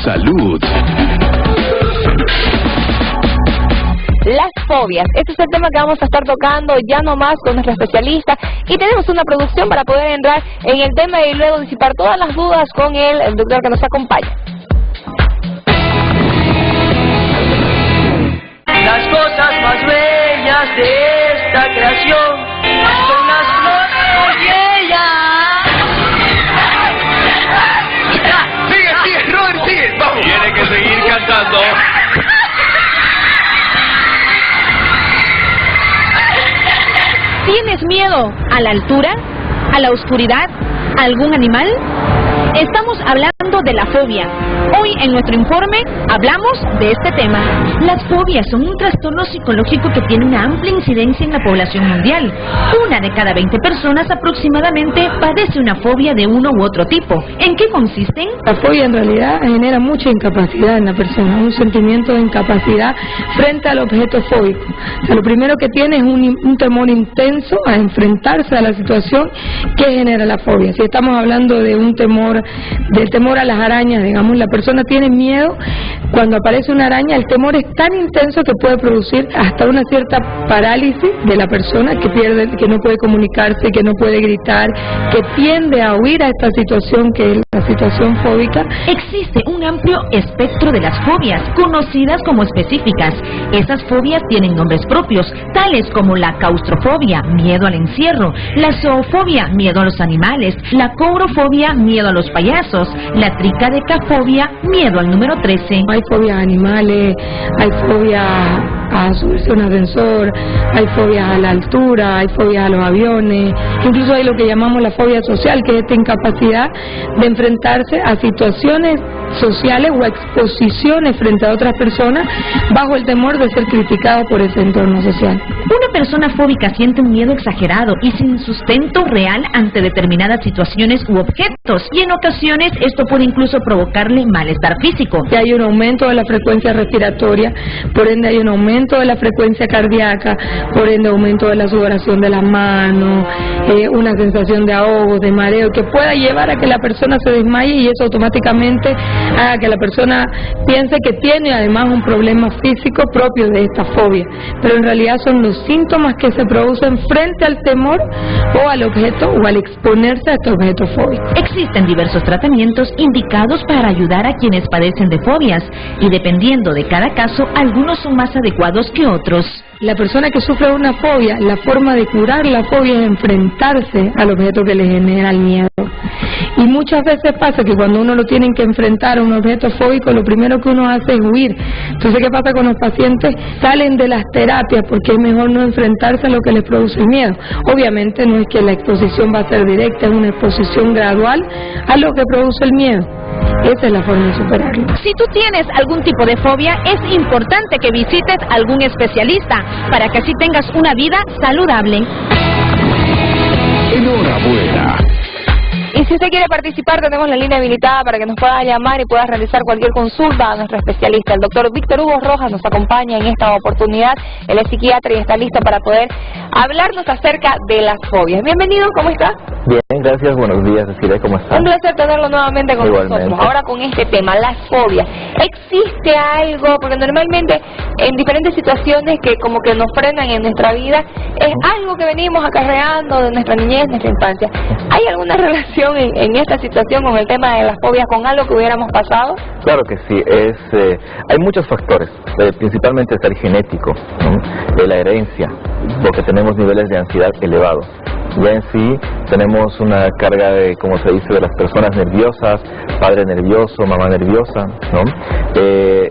salud. Las fobias, este es el tema que vamos a estar tocando ya nomás con nuestra especialista, y tenemos una producción para poder entrar en el tema y luego disipar todas las dudas con el doctor que nos acompaña. Las cosas más bellas de esta creación son las flores y ella. Sigue, Robert, sigue, vamos. Tiene que seguir cantando. ¿Tienes miedo a la altura? ¿A la oscuridad? ¿A algún animal? Estamos hablando de la fobia. Hoy en nuestro informe hablamos de este tema. Las fobias son un trastorno psicológico que tiene una amplia incidencia en la población mundial. 1 de cada 20 personas aproximadamente padece una fobia de uno u otro tipo. ¿En qué consisten? La fobia en realidad genera mucha incapacidad en la persona, un sentimiento de incapacidad frente al objeto fóbico. O sea, lo primero que tiene es un temor intenso a enfrentarse a la situación que genera la fobia. Si estamos hablando de un temor, del temor a las arañas, digamos, la persona tiene miedo cuando aparece una araña, el temor es tan intenso que puede producir hasta una cierta parálisis de la persona, que pierde, que no puede comunicarse, que no puede gritar, que tiende a huir a esta situación que es la situación fóbica. Existe un amplio espectro de las fobias, conocidas como específicas. Esas fobias tienen nombres propios, tales como la claustrofobia, miedo al encierro, la zoofobia, miedo a los animales, la courofobia, miedo a los payasos, la tricadecafobia, miedo al número 13. Hay fobias a animales, hay fobia a subirse a un ascensor, hay fobias a la altura, hay fobias a los aviones, incluso hay lo que llamamos la fobia social, que es esta incapacidad de enfrentarse a situaciones sociales o a exposiciones frente a otras personas bajo el temor de ser criticado por ese entorno social. Una persona fóbica siente un miedo exagerado y sin sustento real ante determinadas situaciones u objetos, y en ocasiones esto puede incluso provocarle malestar físico. Que hay un aumento de la frecuencia respiratoria, por ende hay un aumento de la frecuencia cardíaca, por ende aumento de la sudoración de las manos, una sensación de ahogo, de mareo, que pueda llevar a que la persona se desmaye, y eso automáticamente haga que la persona piense que tiene además un problema físico propio de esta fobia, pero en realidad son los síntomas que se producen frente al temor o al objeto o al exponerse a este objeto fóbico. Existen diversos tratamientos indicados para ayudar a quienes padecen de fobias, y dependiendo de cada caso, algunos son más adecuados que otros. La persona que sufre una fobia, la forma de curar la fobia es enfrentarse al objeto que le genera el miedo. Y muchas veces pasa que cuando uno lo tiene que enfrentar a un objeto fóbico, lo primero que uno hace es huir. Entonces, ¿qué pasa con los pacientes? Salen de las terapias porque es mejor no enfrentarse a lo que les produce el miedo. Obviamente no es que la exposición va a ser directa, es una exposición gradual a lo que produce el miedo. Esa es la forma de superarlo. Si tú tienes algún tipo de fobia, es importante que visites a algún especialista para que así tengas una vida saludable. Enhorabuena. Y si usted quiere participar, tenemos la línea habilitada para que nos pueda llamar y pueda realizar cualquier consulta a nuestro especialista. El doctor Víctor Hugo Rojas nos acompaña en esta oportunidad. Él es psiquiatra y está listo para poder hablarnos acerca de las fobias. Bienvenido, ¿cómo está? Bien, gracias, buenos días, Cecilia, ¿cómo está? Un placer tenerlo nuevamente con Igualmente. nosotros. Ahora con este tema, las fobias. ¿Existe algo? Porque normalmente en diferentes situaciones que como que nos frenan en nuestra vida, es algo que venimos acarreando de nuestra niñez, nuestra infancia. ¿Hay alguna relación en esta situación con el tema de las fobias, con algo que hubiéramos pasado? Claro que sí, hay muchos factores, principalmente es el genético, ¿no? De la herencia, porque tenemos niveles de ansiedad elevados. Ya en sí tenemos una carga de, como se dice, de las personas nerviosas, padre nervioso, mamá nerviosa, ¿no?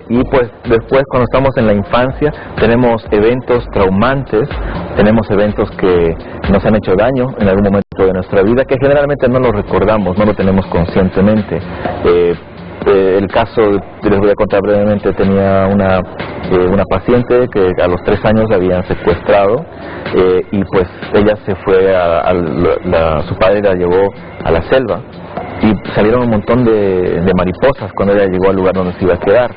Y pues después, cuando estamos en la infancia, tenemos eventos traumantes, tenemos eventos que nos han hecho daño en algún momento de nuestra vida, que generalmente no lo recordamos, no lo tenemos conscientemente. El caso, les voy a contar brevemente, tenía una paciente que a los 3 años la habían secuestrado, y pues ella se fue su padre la llevó a la selva, y salieron un montón de mariposas cuando ella llegó al lugar donde se iba a quedar.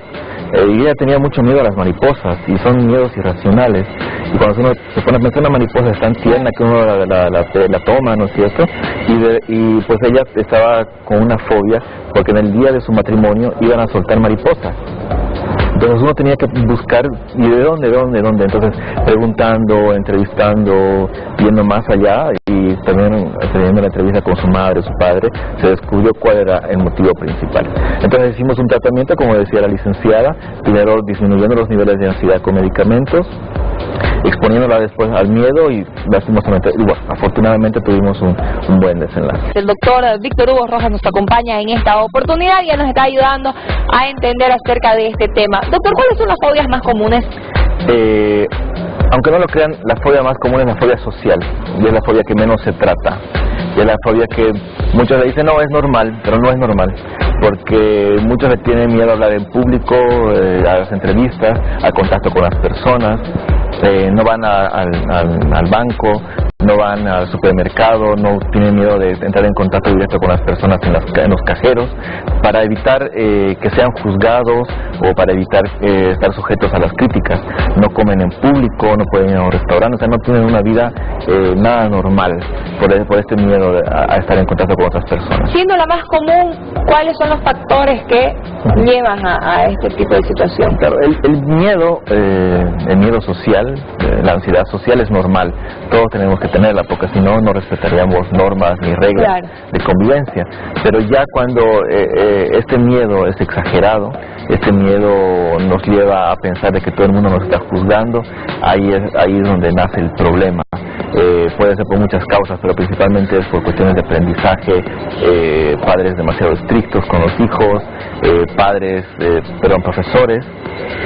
y ella tenía mucho miedo a las mariposas, y son miedos irracionales, y cuando uno se pone a pensar, una mariposa es tan tierna que uno la toma, ¿no es cierto? Y pues ella estaba con una fobia, porque en el día de su matrimonio iban a soltar mariposas. Entonces uno tenía que buscar, ¿y de dónde? Entonces preguntando, entrevistando, yendo más allá, y también teniendo la entrevista con su madre, su padre, se descubrió cuál era el motivo principal. Entonces hicimos un tratamiento, como decía la licenciada, primero disminuyendo los niveles de ansiedad con medicamentos, exponiéndola después al miedo, y lastimosamente, y bueno, afortunadamente tuvimos un buen desenlace. El doctor Víctor Hugo Rojas nos acompaña en esta oportunidad y nos está ayudando a entender acerca de este tema. Doctor, ¿cuáles son las fobias más comunes? Aunque no lo crean, la fobia más común es la fobia social, y es la fobia que menos se trata. Y es la fobia que muchos le dicen, no, es normal, pero no es normal, porque muchos le tienen miedo a hablar en público, a las entrevistas, al contacto con las personas, no van al banco, no van al supermercado, no tienen miedo de entrar en contacto directo con las personas en los cajeros, para evitar que sean juzgados o para evitar estar sujetos a las críticas. No comen en público, no pueden ir a un restaurante, o sea, no tienen una vida nada normal por este miedo a estar en contacto con otras personas. Siendo la más común, ¿cuáles son los factores que llevan a este tipo de situación? Claro, el miedo social, la ansiedad social es normal, todos tenemos que tenerla, porque si no, no respetaríamos normas ni reglas de convivencia. Pero ya cuando este miedo es exagerado, este miedo nos lleva a pensar de que todo el mundo nos está juzgando, ahí es donde nace el problema. Puede ser por muchas causas, pero principalmente es por cuestiones de aprendizaje, padres demasiado estrictos con los hijos, profesores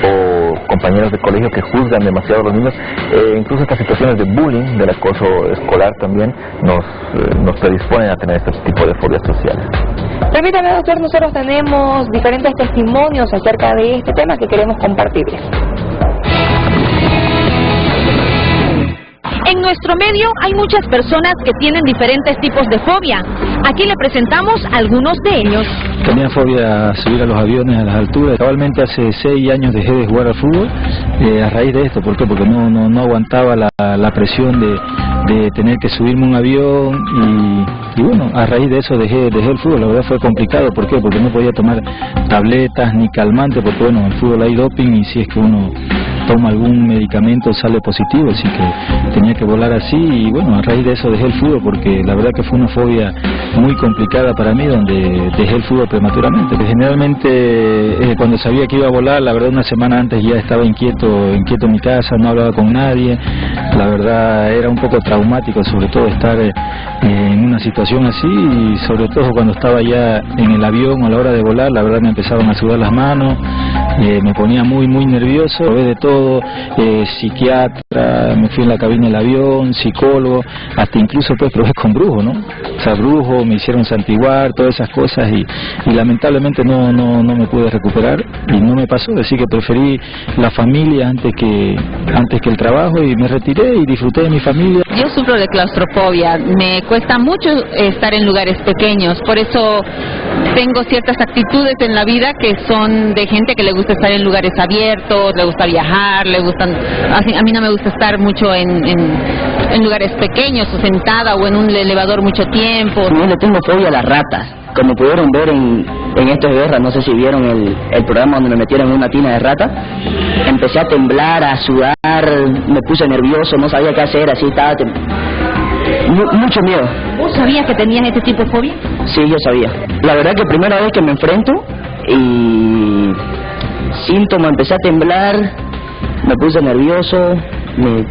o compañeros de colegio que juzgan demasiado a los niños, incluso estas situaciones de bullying, del acoso escolar también nos predisponen a tener este tipo de fobias sociales. Permítame, doctor, nosotros tenemos diferentes testimonios acerca de este tema que queremos compartirles. En nuestro medio hay muchas personas que tienen diferentes tipos de fobia. Aquí le presentamos algunos de ellos. Tenía fobia a subir a los aviones a las alturas. Cabalmente hace 6 años dejé de jugar al fútbol a raíz de esto. ¿Por qué? Porque no aguantaba la presión de tener que subirme a un avión y bueno, a raíz de eso dejé el fútbol. La verdad fue complicado. ¿Por qué? Porque no podía tomar tabletas ni calmantes, porque bueno, en el fútbol hay doping y si es que uno toma algún medicamento sale positivo, así que tenía que volar así y bueno, a raíz de eso dejé el fútbol porque la verdad que fue una fobia muy complicada para mí, donde dejé el fútbol prematuramente. Generalmente cuando sabía que iba a volar, la verdad una semana antes ya estaba inquieto en mi casa, no hablaba con nadie, la verdad era un poco traumático, sobre todo estar en una situación así, y sobre todo cuando estaba ya en el avión a la hora de volar, la verdad me empezaban a sudar las manos, me ponía muy nervioso, probé de todo, psiquiatra, me fui en la cabina del avión, psicólogo, hasta incluso pues probé con brujo, ¿no? O sea, brujo, me hicieron santiguar, todas esas cosas y lamentablemente no me pude recuperar y no me pasó, así que preferí la familia antes que el trabajo y me retiré y disfruté de mi familia. Yo sufro de claustrofobia, me cuesta mucho estar en lugares pequeños, por eso tengo ciertas actitudes en la vida que son de gente que le gusta estar en lugares abiertos, le gusta viajar, a mí no me gusta estar mucho en lugares pequeños o sentada o en un elevador mucho tiempo. Yo le tengo fobia a las ratas. Como pudieron ver en Esto es Guerra, no sé si vieron el programa donde me metieron en una tina de rata, empecé a temblar, a sudar, me puse nervioso, no sabía qué hacer, así estaba mucho miedo. ¿Vos sabías que tenías este tipo de fobia? Sí, yo sabía. La verdad que primera vez que me enfrento y síntomas, empecé a temblar, me puse nervioso, me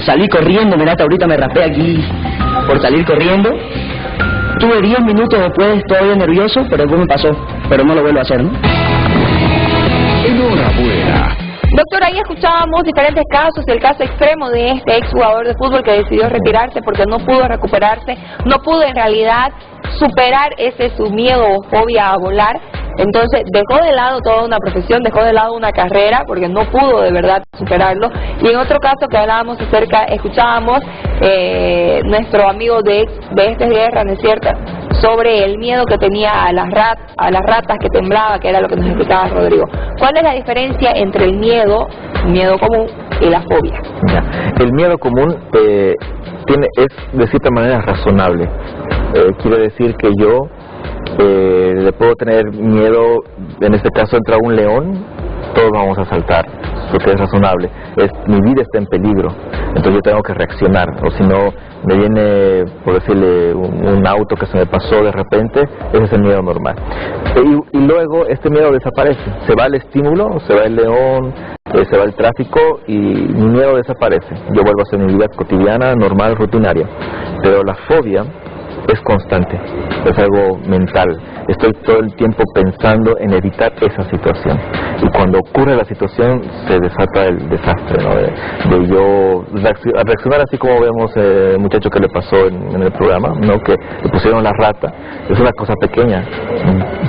salí corriendo, mirá, hasta ahorita me raspé aquí por salir corriendo. Tuve 10 minutos después todavía nervioso, pero después me pasó, pero no lo vuelvo a hacer, ¿no? Enhorabuena. Doctor, ahí escuchábamos diferentes casos, el caso extremo de este exjugador de fútbol que decidió retirarse porque no pudo recuperarse, no pudo en realidad superar su miedo o fobia a volar. Entonces dejó de lado toda una profesión, dejó de lado una carrera porque no pudo de verdad superarlo. Y en otro caso que hablábamos escuchábamos nuestro amigo de Esto es Guerra, ¿no es cierto? sobre el miedo que tenía a las ratas, que temblaba, que era lo que nos explicaba Rodrigo. ¿Cuál es la diferencia entre el miedo común y la fobia? Ya. El miedo común es de cierta manera razonable. Quiere decir que yo le puedo tener miedo, en este caso entra un león, todos vamos a saltar, porque es razonable, mi vida está en peligro, entonces yo tengo que reaccionar, o si no me viene, por decirle, un auto que se me pasó de repente, ese es el miedo normal. Y luego este miedo desaparece, se va el estímulo, se va el león, se va el tráfico y mi miedo desaparece, yo vuelvo a hacer mi vida cotidiana, normal, rutinaria, pero la fobia es constante, es algo mental, estoy todo el tiempo pensando en evitar esa situación y cuando ocurre la situación se desata el desastre, ¿no? de yo reaccionar así como vemos el muchacho que le pasó en el programa, ¿no? Que le pusieron la rata, es una cosa pequeña.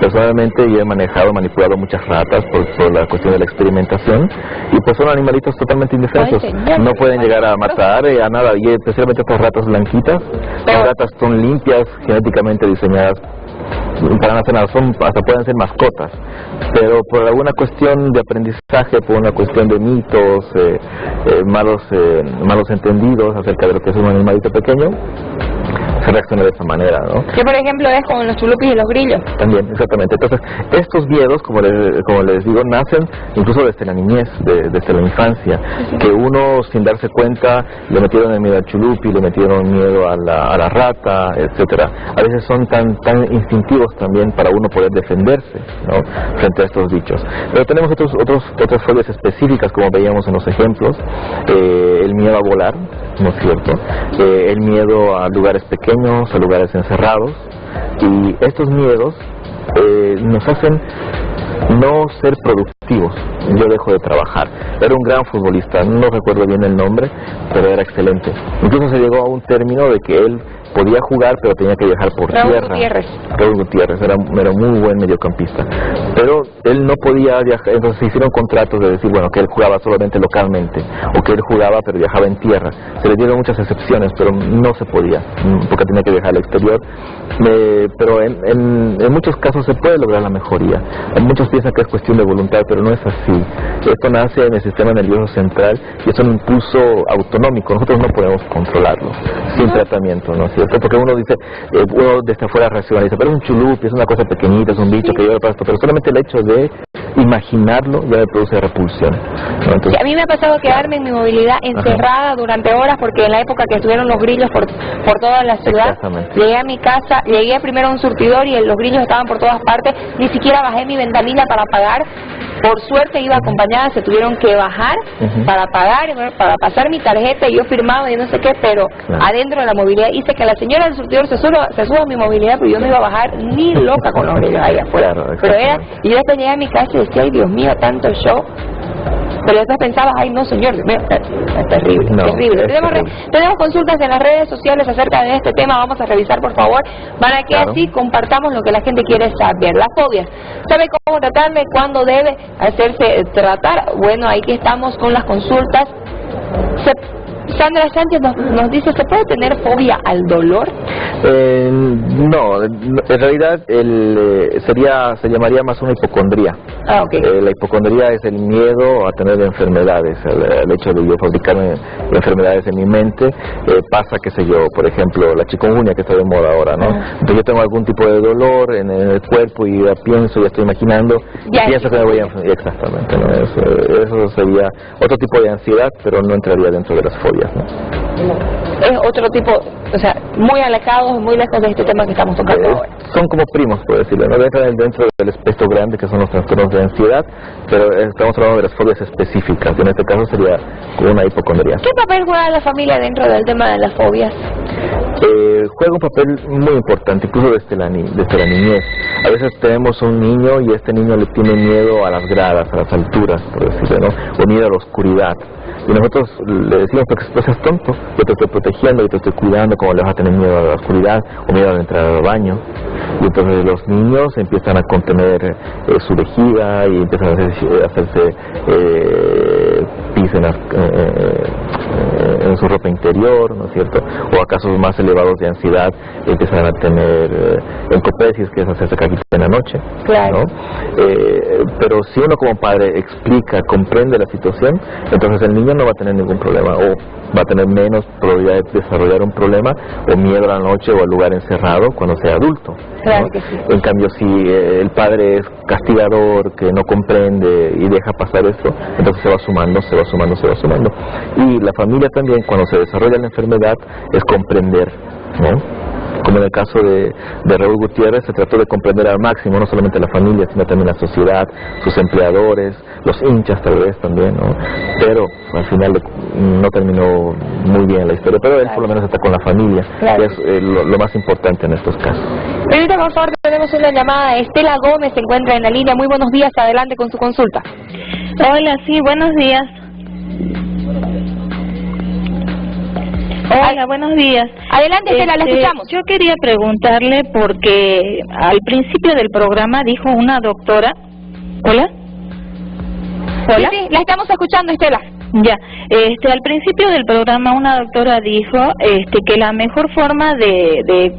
Personalmente yo he manipulado muchas ratas por la cuestión de la experimentación y pues son animalitos totalmente indefensos, no pueden llegar a matar a nada, y especialmente estas ratas blanquitas, las ratas son limpias, genéticamente diseñadas para no hacer nada, hasta pueden ser mascotas, pero por alguna cuestión de aprendizaje, por una cuestión de mitos, malos entendidos acerca de lo que es un animalito pequeño, se reacciona de esa manera, ¿no? Que por ejemplo es con los chulupis y los grillos. También, exactamente. Entonces, estos miedos, como les digo, nacen incluso desde la niñez, desde la infancia, que uno sin darse cuenta le metieron el miedo al chulupi, le metieron miedo a la rata, etcétera. A veces son tan instintivos también para uno poder defenderse, ¿no? Frente a estos bichos. Pero tenemos otras fobias específicas, como veíamos en los ejemplos, el miedo a volar, ¿no es cierto? El miedo a lugares pequeños, a lugares encerrados, y estos miedos nos hacen no ser productivos. Yo dejo de trabajar. Era un gran futbolista, no recuerdo bien el nombre, pero era excelente. Incluso se llegó a un término de que él podía jugar, pero tenía que viajar por tierra. Raúl Gutiérrez era muy buen mediocampista, pero él no podía viajar, entonces se hicieron contratos de decir, bueno, que él jugaba solamente localmente, o que él jugaba pero viajaba en tierra. Se le dieron muchas excepciones, pero no se podía, porque tenía que viajar al exterior. Pero en muchos casos se puede lograr la mejoría. Muchos piensan que es cuestión de voluntad, pero no es así. Esto nace en el sistema nervioso central y es un impulso autonómico, nosotros no podemos controlarlo sin tratamiento, ¿no es cierto? Porque uno dice, uno desde afuera reacciona y dice, pero es un chulupi, es una cosa pequeñita, es un bicho que llora para esto, pero solamente el hecho de imaginarlo ya me produce repulsión, ¿no? Entonces, a mí me ha pasado quedarme en mi movilidad encerrada durante horas, porque en la época que estuvieron los grillos por toda la ciudad, llegué a mi casa, llegué primero a un surtidor y los grillos estaban por todas partes, ni siquiera bajé mi ventanilla para pagar. Por suerte iba acompañada, se tuvieron que bajar para pagar, para pasar mi tarjeta, y yo firmaba y no sé qué, pero adentro de la movilidad hice que la señora del surtidor se suba a mi movilidad, pero yo no iba a bajar ni loca con los grillos ahí afuera. Pero y yo después llegué a mi casa y decía, ay Dios mío, tanto show. Pero después pensabas, ay no señor, Dios mío, es terrible, terrible. Tenemos consultas en las redes sociales acerca de este tema, vamos a revisar por favor, para que así compartamos lo que la gente quiere saber. Las fobias, ¿sabe cómo tratarme? ¿Cuándo debe hacerse tratar? Bueno, ahí que estamos con las consultas. Sandra Sánchez nos dice, ¿se puede tener fobia al dolor? No, en realidad se llamaría más una hipocondría. La hipocondría es el miedo a tener enfermedades, el hecho de yo fabricarme enfermedades en mi mente. Pasa, qué sé yo, por ejemplo, la chikungunya que está de moda ahora, ¿no? Entonces yo tengo algún tipo de dolor en el cuerpo y ya pienso, ya estoy imaginando, pienso que me voy a enfermar. Exactamente, ¿no? Eso sería otro tipo de ansiedad, pero no entraría dentro de las fobias, ¿no? Es otro tipo, o sea, muy alejados, muy lejos de este tema que estamos tocando ahora. Son como primos, por decirlo, ¿no? Dentro del espectro grande que son los trastornos de ansiedad, pero estamos hablando de las fobias específicas, y en este caso sería una hipocondría. ¿Qué papel juega la familia dentro del tema de las fobias? Juega un papel muy importante, incluso desde la niñez. A veces tenemos un niño y este niño le tiene miedo a las gradas, a las alturas, por decirlo, ¿no? O miedo a la oscuridad. Y nosotros le decimos, porque tú seas tonto, yo te estoy protegiendo, yo te estoy cuidando, como le vas a tener miedo a la oscuridad o miedo a entrar al baño. Y entonces los niños empiezan a contener su vejiga y empiezan a hacerse pis en en su ropa interior, ¿no es cierto? O a casos más elevados de ansiedad empiezan a tener encopresis, que es hacerse cajita en la noche, Claro. ¿no? Pero si uno como padre explica, comprende la situación, entonces el niño no va a tener ningún problema, o va a tener menos probabilidad de desarrollar un problema o miedo a la noche o al lugar encerrado cuando sea adulto, ¿no? Claro que sí. En cambio, si el padre es castigador, que no comprende y deja pasar esto, entonces se va sumando. Y la familia también, cuando se desarrolla la enfermedad, es comprender, ¿no? Como en el caso de Raúl Gutiérrez, se trató de comprender al máximo, no solamente la familia, sino también la sociedad, sus empleadores, los hinchas tal vez también, ¿no? Pero al final no terminó muy bien la historia, pero él por lo menos está con la familia, Claro. que es lo más importante en estos casos. Ahorita, por favor, tenemos una llamada. Estela Gómez se encuentra en la línea. Muy buenos días, adelante con su consulta. Hola, sí, buenos días. Hola, buenos días. Adelante, Estela, la escuchamos. Yo quería preguntarle porque al principio del programa dijo una doctora. ¿Hola? ¿Hola? Sí, la estamos escuchando, Estela. Ya, al principio del programa una doctora dijo que la mejor forma de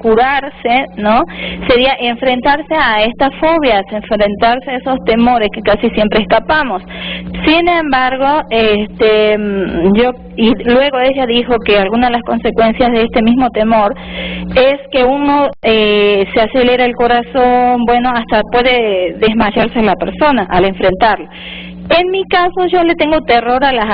curarse, ¿no? Sería enfrentarse a estas fobias, enfrentarse a esos temores que casi siempre escapamos. Sin embargo, y luego ella dijo que algunas de las consecuencias de este mismo temor es que uno se acelera el corazón, bueno, hasta puede desmayarse la persona al enfrentarlo. En mi caso, yo le tengo terror a las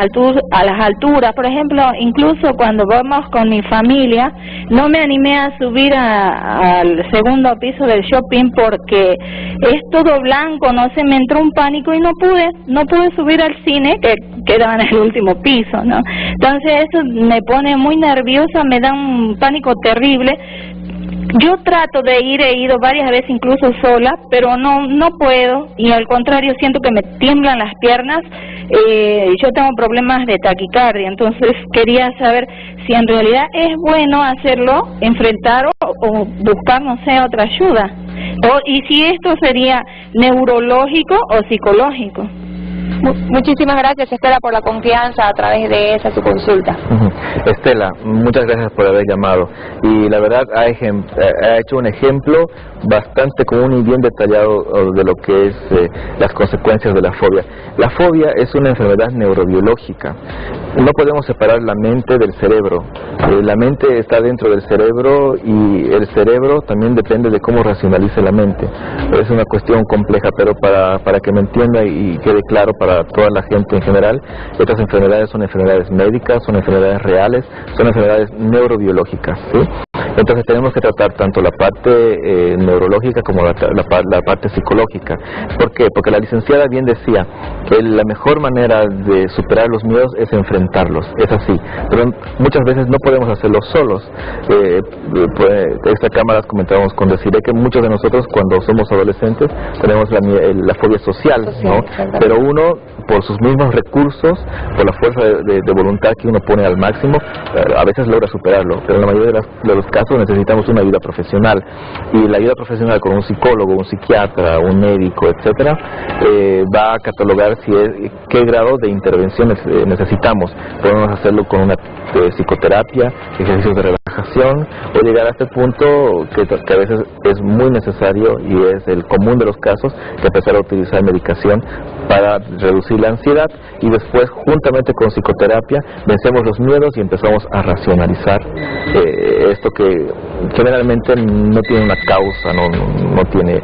alturas. Por ejemplo, incluso cuando vamos con mi familia, no me animé a subir al segundo piso del shopping porque es todo blanco, no sé, me entró un pánico y no pude subir al cine, que quedaba en el último piso, ¿no? Entonces eso me pone muy nerviosa, me da un pánico terrible. Yo trato de ir, he ido varias veces incluso sola, pero no puedo, y al contrario siento que me tiemblan las piernas. Yo tengo problemas de taquicardia, entonces quería saber si en realidad es bueno hacerlo, enfrentar o buscar, no sé, otra ayuda, y si esto sería neurológico o psicológico. Muchísimas gracias, Estela, por la confianza a través de esa su consulta. Estela, muchas gracias por haber llamado. Y la verdad ha hecho un ejemplo bastante común y bien detallado de lo que es las consecuencias de la fobia. La fobia es una enfermedad neurobiológica. No podemos separar la mente del cerebro. La mente está dentro del cerebro y el cerebro también depende de cómo racionalice la mente. Es una cuestión compleja, pero para que me entienda y quede claro para toda la gente en general, estas enfermedades son enfermedades médicas, son enfermedades reales, son enfermedades neurobiológicas, ¿sí? Entonces tenemos que tratar tanto la parte neurológica como la parte psicológica. ¿Por qué? Porque la licenciada bien decía que la mejor manera de superar los miedos es enfrentarlos, es así, pero muchas veces no podemos hacerlo solos. Esta cámara comentábamos con Desiree que muchos de nosotros cuando somos adolescentes tenemos la fobia social, ¿no? Pero uno, por sus mismos recursos, por la fuerza de voluntad que uno pone al máximo, a veces logra superarlo, pero en la mayoría de los casos necesitamos una ayuda profesional, y la ayuda profesional con un psicólogo, un psiquiatra, un médico, etcétera, va a catalogar qué grado de intervención necesitamos. Podemos hacerlo con una psicoterapia, ejercicios de relajación, o llegar a este punto que a veces es muy necesario y es el común de los casos, que empezar a utilizar medicación para reducir la ansiedad, y después juntamente con psicoterapia vencemos los miedos y empezamos a racionalizar esto que generalmente no tiene una causa, no tiene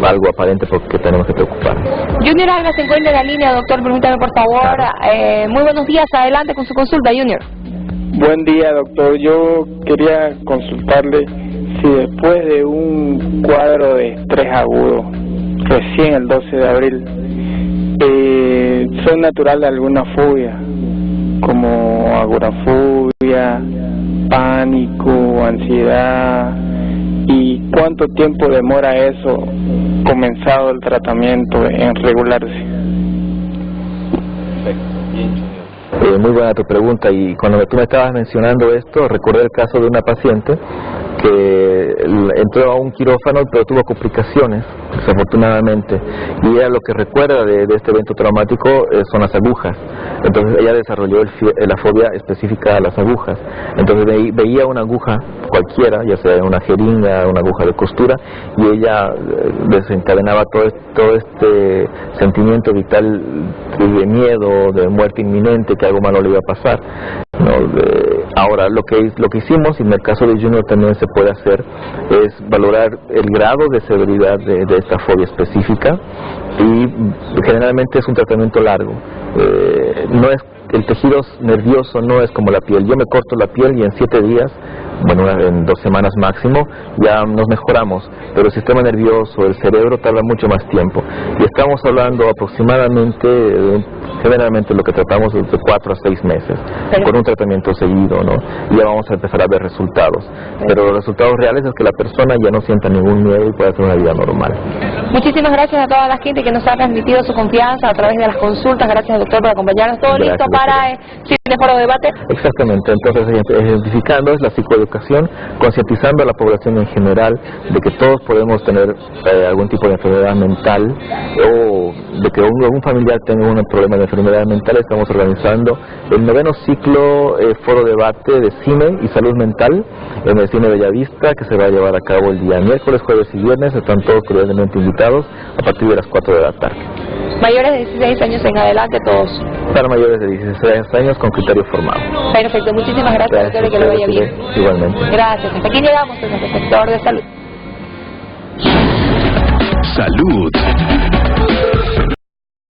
algo aparente por que tenemos que preocuparnos. Junior Alba se encuentra en la línea, doctor, permítame por favor. Claro. Muy buenos días, adelante con su consulta, Junior. Buen día, doctor. Yo quería consultarle si después de un cuadro de estrés agudo, recién el 12 de abril, soy natural de alguna fobia, como agorafobia, pánico, ansiedad, y cuánto tiempo demora eso, comenzado el tratamiento, en regularse. Muy buena tu pregunta, y cuando tú me estabas mencionando esto, recordé el caso de una paciente que entró a un quirófano pero tuvo complicaciones, desafortunadamente, y ella lo que recuerda de este evento traumático son las agujas. Entonces ella desarrolló la fobia específica a las agujas. Entonces veía una aguja cualquiera, ya sea una jeringa, una aguja de costura, y ella desencadenaba todo este sentimiento vital de miedo, de muerte inminente, que algo malo le iba a pasar. Ahora, lo que hicimos, y en el caso de Junior también se puede hacer, es valorar el grado de severidad de esta fobia específica, y generalmente es un tratamiento largo. No es el tejido nervioso, no es como la piel. Yo me corto la piel y en 7 días, bueno, en 2 semanas máximo, ya nos mejoramos, pero el sistema nervioso, el cerebro tarda mucho más tiempo, y estamos hablando aproximadamente, generalmente lo que tratamos es de 4 a 6 meses, con un tratamiento seguido, ¿no? Y ya vamos a empezar a ver resultados, pero los resultados reales es que la persona ya no sienta ningún miedo y puede hacer una vida normal. Muchísimas gracias a toda la gente que nos ha transmitido su confianza a través de las consultas. Gracias, doctor, por acompañarnos. ¿Todo Gracias, listo para Cineforo Debate? Exactamente, entonces identificando es la psicoeducación, concientizando a la población en general de que todos podemos tener algún tipo de enfermedad mental, o de que algún familiar tenga un problema de enfermedad mental. Estamos organizando el 9º ciclo Foro Debate de Cine y Salud Mental en el Cine Bellavista, que se va a llevar a cabo el día miércoles, jueves y viernes. Están todos cordialmente invitados a partir de las 4 de la tarde. Mayores de 16 años en adelante, todos. Para mayores de 16 años con criterio formado. Perfecto, muchísimas gracias, doctor, y que le vaya bien. Igualmente. Gracias. Hasta aquí llegamos en nuestro sector de salud. Salud.